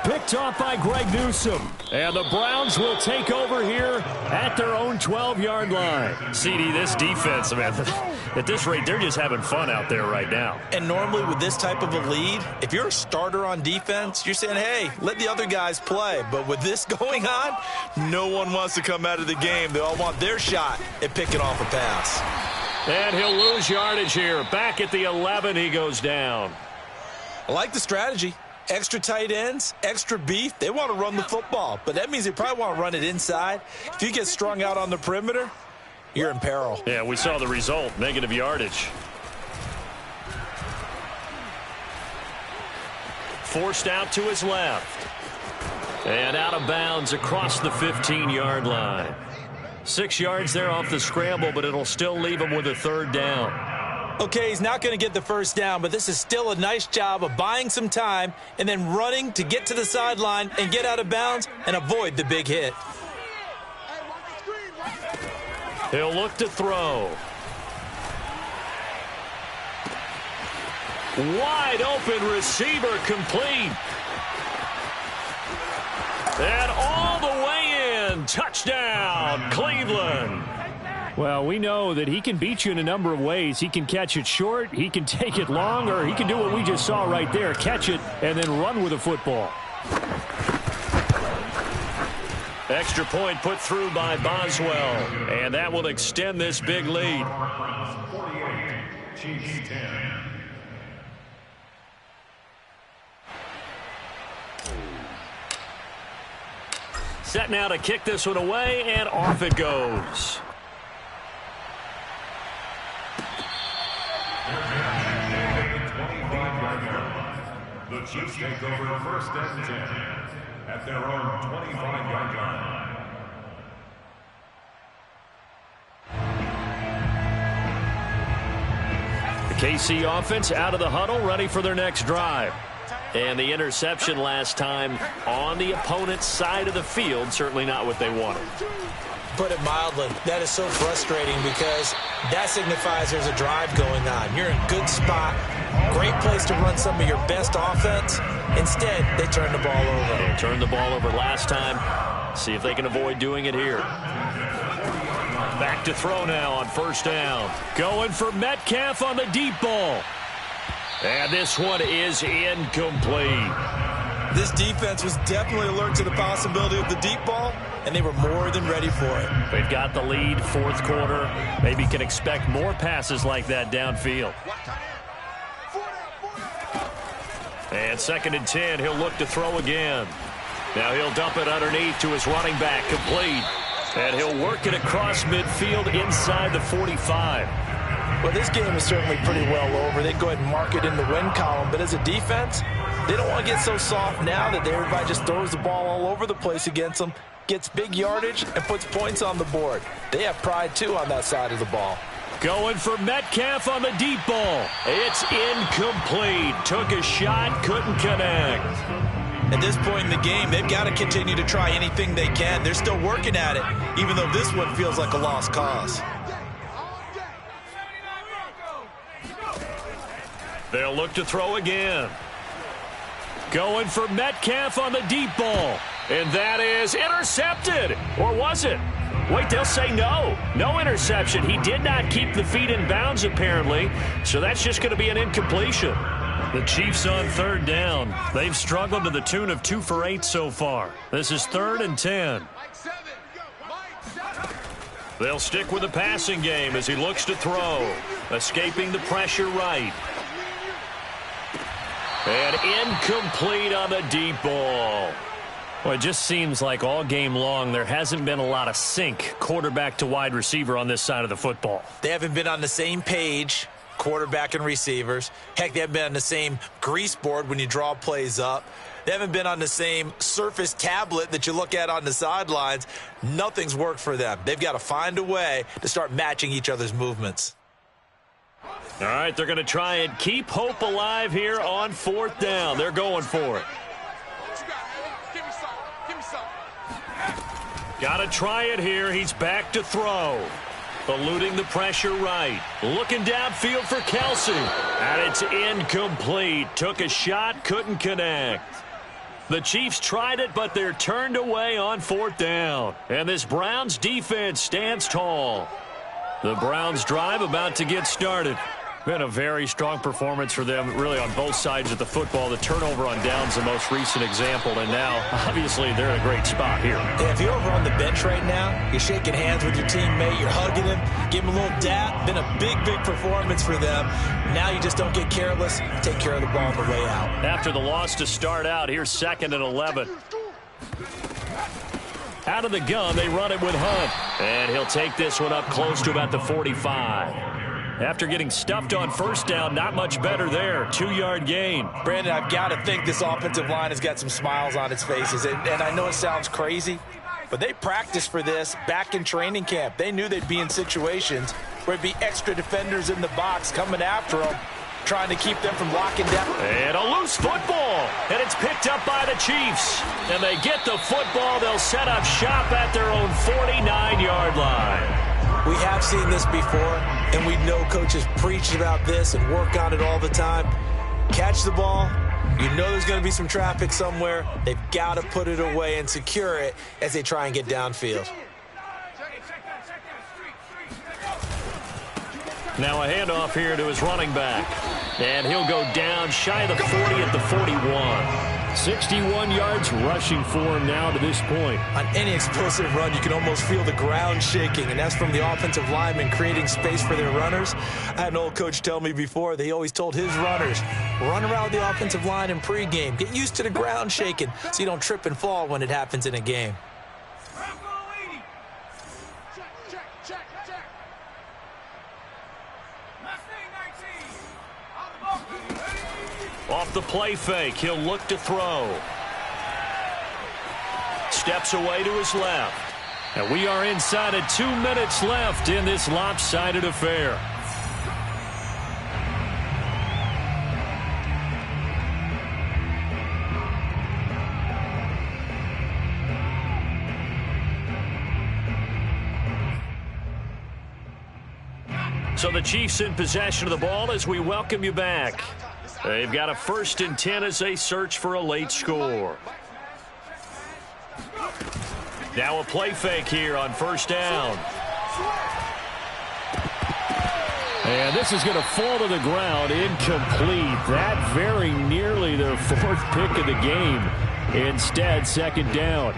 Picked off by Greg Newsome. And the Browns will take over here at their own 12-yard line. CD, this defense, man, at this rate, they're just having fun out there right now. And normally with this type of a lead, if you're a starter on defense, you're saying, hey, let the other guys play. But with this going on, no one wants to come out of the game. They all want their shot at picking off a pass. And he'll lose yardage here. Back at the 11, he goes down. I like the strategy. Extra tight ends, extra beef. They want to run the football, but that means they probably want to run it inside. If you get strung out on the perimeter, you're in peril. Yeah, we saw the result, negative yardage. Forced out to his left. And out of bounds across the 15-yard line. 6 yards there off the scramble, but it'll still leave him with a 3rd down. Okay, he's not going to get the 1st down, but this is still a nice job of buying some time and then running to get to the sideline and get out of bounds and avoid the big hit. He'll look to throw. Wide open receiver complete. And all the way in. Touchdown, Cleveland. Well, we know that he can beat you in a number of ways. He can catch it short, he can take it long, or he can do what we just saw right there, catch it and then run with the football. Extra point put through by Boswell, and that will extend this big lead. 48, Chiefs 10. Set now to kick this one away, and off it goes. The Chiefs take over 1st and 10 at their own 25-yard line. KC offense out of the huddle, ready for their next drive. And the interception last time on the opponent's side of the field, certainly not what they wanted. Put it mildly, that is so frustrating because that signifies there's a drive going on. You're in a good spot, great place to run some of your best offense. Instead, they turn the ball over. They turned the ball over last time. See if they can avoid doing it here. Back to throw now on first down. Going for Metcalf on the deep ball. And this one is incomplete. This defense was definitely alert to the possibility of the deep ball, and they were more than ready for it. They've got the lead, fourth quarter. Maybe can expect more passes like that downfield. And 2nd and 10, he'll look to throw again. Now he'll dump it underneath to his running back, complete. And he'll work it across midfield inside the 45. Well, this game is certainly pretty well over. They go ahead and mark it in the win column. But as a defense, they don't want to get so soft now that everybody just throws the ball all over the place against them, gets big yardage, and puts points on the board. They have pride, too, on that side of the ball. Going for Metcalf on the deep ball. It's incomplete. Took a shot, couldn't connect. At this point in the game, they've got to continue to try anything they can. They're still working at it, even though this one feels like a lost cause. They'll look to throw again. Going for Metcalf on the deep ball. And that is intercepted. Or was it? Wait, they'll say no. No interception. He did not keep the feet in bounds, apparently. So that's just going to be an incompletion. The Chiefs on 3rd down. They've struggled to the tune of 2 for 8 so far. This is 3rd and 10. They'll stick with the passing game as he looks to throw. Escaping the pressure right. And incomplete on the deep ball. Well, it just seems like all game long there hasn't been a lot of sync quarterback to wide receiver on this side of the football. They haven't been on the same page, quarterback and receivers. Heck, they haven't been on the same grease board when you draw plays up. They haven't been on the same Surface tablet that you look at on the sidelines. Nothing's worked for them. They've got to find a way to start matching each other's movements. All right, they're going to try and keep hope alive here on 4th down. They're going for it. Got to try it here. He's back to throw. Eluding the pressure right. Looking downfield for Kelsey. And it's incomplete. Took a shot, couldn't connect. The Chiefs tried it, but they're turned away on 4th down. And this Browns defense stands tall. The Browns drive about to get started. Been a very strong performance for them, really, on both sides of the football. The turnover on downs, the most recent example, and now, obviously, they're in a great spot here. Yeah, if you're over on the bench right now, you're shaking hands with your teammate, you're hugging him, give him a little dap. Been a big, big performance for them. Now you just don't get careless. Take care of the ball on the way out. After the loss to start out, here's 2nd and 11. Out of the gun, they run it with Hunt. And he'll take this one up close to about the 45. After getting stuffed on 1st down, not much better there. 2-yard gain. Brandon, I've got to think this offensive line has got some smiles on its faces. And I know it sounds crazy, but they practiced for this back in training camp. They knew they'd be in situations where there'd be extra defenders in the box coming after them, trying to keep them from locking down. And a loose football. And it's picked up by the Chiefs. And they get the football. They'll set up shop at their own 49-yard line. We have seen this before, and we know coaches preach about this and work on it all the time. Catch the ball. You know there's going to be some traffic somewhere. They've got to put it away and secure it as they try and get downfield. Now a handoff here to his running back. And he'll go down shy of the 40 at the 41. 61 yards rushing for him now to this point. On any explosive run, you can almost feel the ground shaking, and that's from the offensive linemen creating space for their runners. I had an old coach tell me before, they always told his runners, run around the offensive line in pregame. Get used to the ground shaking so you don't trip and fall when it happens in a game. Off the play fake, he'll look to throw. Steps away to his left. And we are inside of 2 minutes left in this lopsided affair. So the Chiefs in possession of the ball as we welcome you back. They've got a 1st and 10 as they search for a late score. Now a play fake here on 1st down. And this is going to fall to the ground, incomplete. That very nearly their 4th pick of the game. Instead, 2nd down.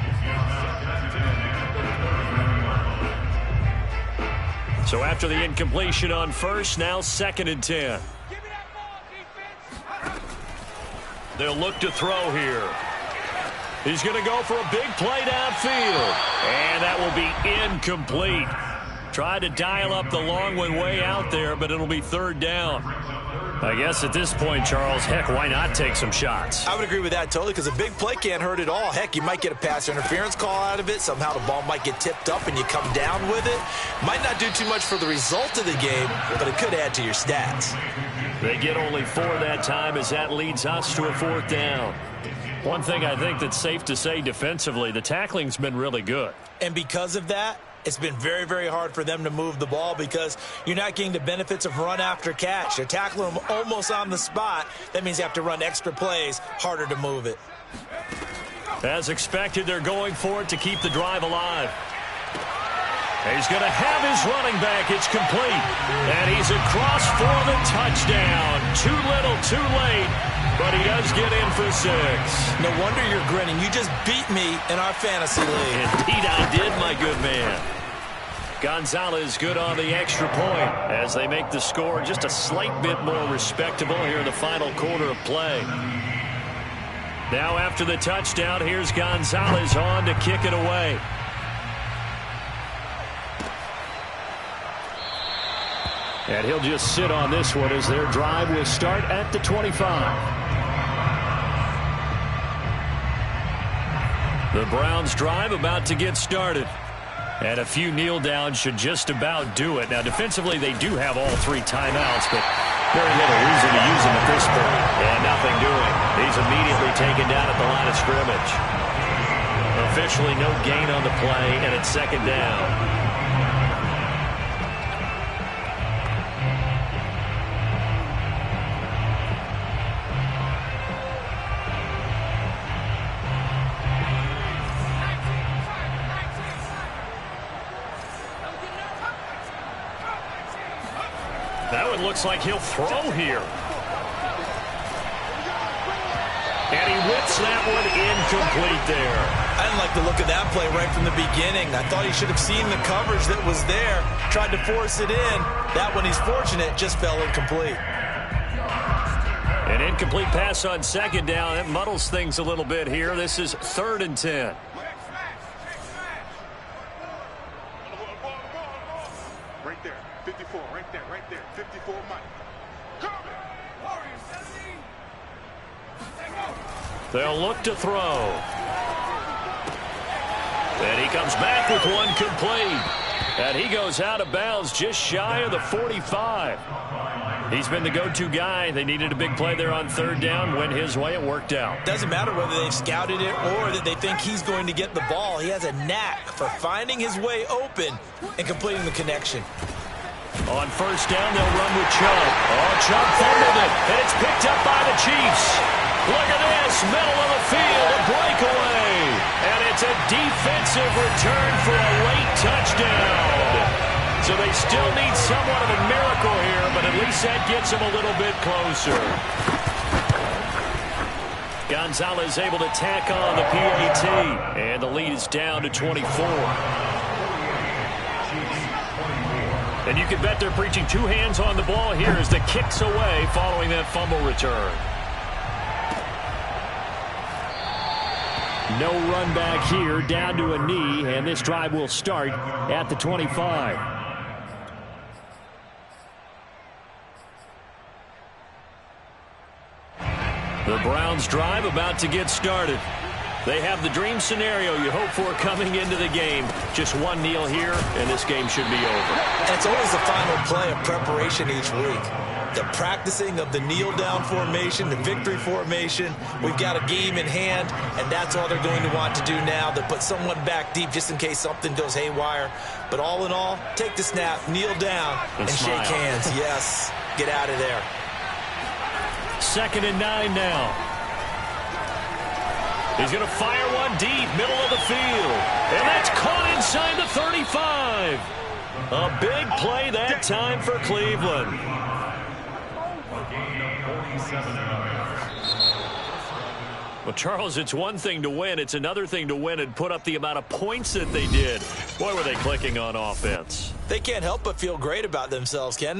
So after the incompletion on 1st, now 2nd and 10. They'll look to throw here. He's going to go for a big play downfield. And that will be incomplete. Tried to dial up the long one way out there, but it'll be 3rd down. I guess at this point, Charles, heck, why not take some shots? I would agree with that totally, because a big play can't hurt at all. Heck, you might get a pass interference call out of it. Somehow the ball might get tipped up and you come down with it. Might not do too much for the result of the game, but it could add to your stats. They get only 4 that time as that leads us to a 4th down. One thing I think that's safe to say defensively, the tackling's been really good. And because of that, it's been very, very hard for them to move the ball because you're not getting the benefits of run after catch. They're tackling them almost on the spot. That means you have to run extra plays, harder to move it. As expected, they're going for it to keep the drive alive. He's going to have his running back. It's complete. And he's across for the touchdown. Too little, too late. But he does get in for 6. No wonder you're grinning. You just beat me in our fantasy league. Indeed I did, my good man. Gonzalez good on the extra point as they make the score just a slight bit more respectable here in the final quarter of play. Now after the touchdown, here's Gonzalez on to kick it away. And he'll just sit on this one as their drive will start at the 25. The Browns drive about to get started. And a few kneel downs should just about do it. Now, defensively, they do have all 3 timeouts, but very little reason to use them at this point. And nothing doing. He's immediately taken down at the line of scrimmage. Officially no gain on the play, and it's 2nd down. That one looks like he'll throw here. And he whips that one incomplete there. I didn't like the look of that play right from the beginning. I thought he should have seen the coverage that was there, tried to force it in. That one, he's fortunate, just fell incomplete. An incomplete pass on 2nd down. It muddles things a little bit here. This is 3rd and 10. Right there, 54, right there, 54, Mike. They'll look to throw. And he comes back with one complete. And he goes out of bounds just shy of the 45. He's been the go-to guy. They needed a big play there on 3rd down. Went his way. It worked out. Doesn't matter whether they've scouted it or that they think he's going to get the ball. He has a knack for finding his way open and completing the connection. On 1st down, they'll run with Chubb. Oh, Chubb fumbled it, and it's picked up by the Chiefs. Look at this, middle of the field, a breakaway. And it's a defensive return for a late touchdown. So they still need somewhat of a miracle here, but at least that gets them a little bit closer. Gonzalez able to tack on the PAT, and the lead is down to 24. And you can bet they're preaching 2 hands on the ball here as the kick's away following that fumble return. No run back here, down to a knee, and this drive will start at the 25. The Browns drive about to get started. They have the dream scenario you hope for coming into the game. Just one kneel here, and this game should be over. And it's always the final play of preparation each week. the practicing of the kneel-down formation, the victory formation. We've got a game in hand, and that's all they're going to want to do now. They'll put someone back deep just in case something goes haywire. But all in all, take the snap, kneel down, and shake hands. Yes, get out of there. 2nd and 9 now. He's going to fire one deep, middle of the field. And that's caught inside the 35. A big play that time for Cleveland. A gain of 47 yards. Well, Charles, it's one thing to win. It's another thing to win and put up the amount of points that they did. Boy, were they clicking on offense. They can't help but feel great about themselves, can they?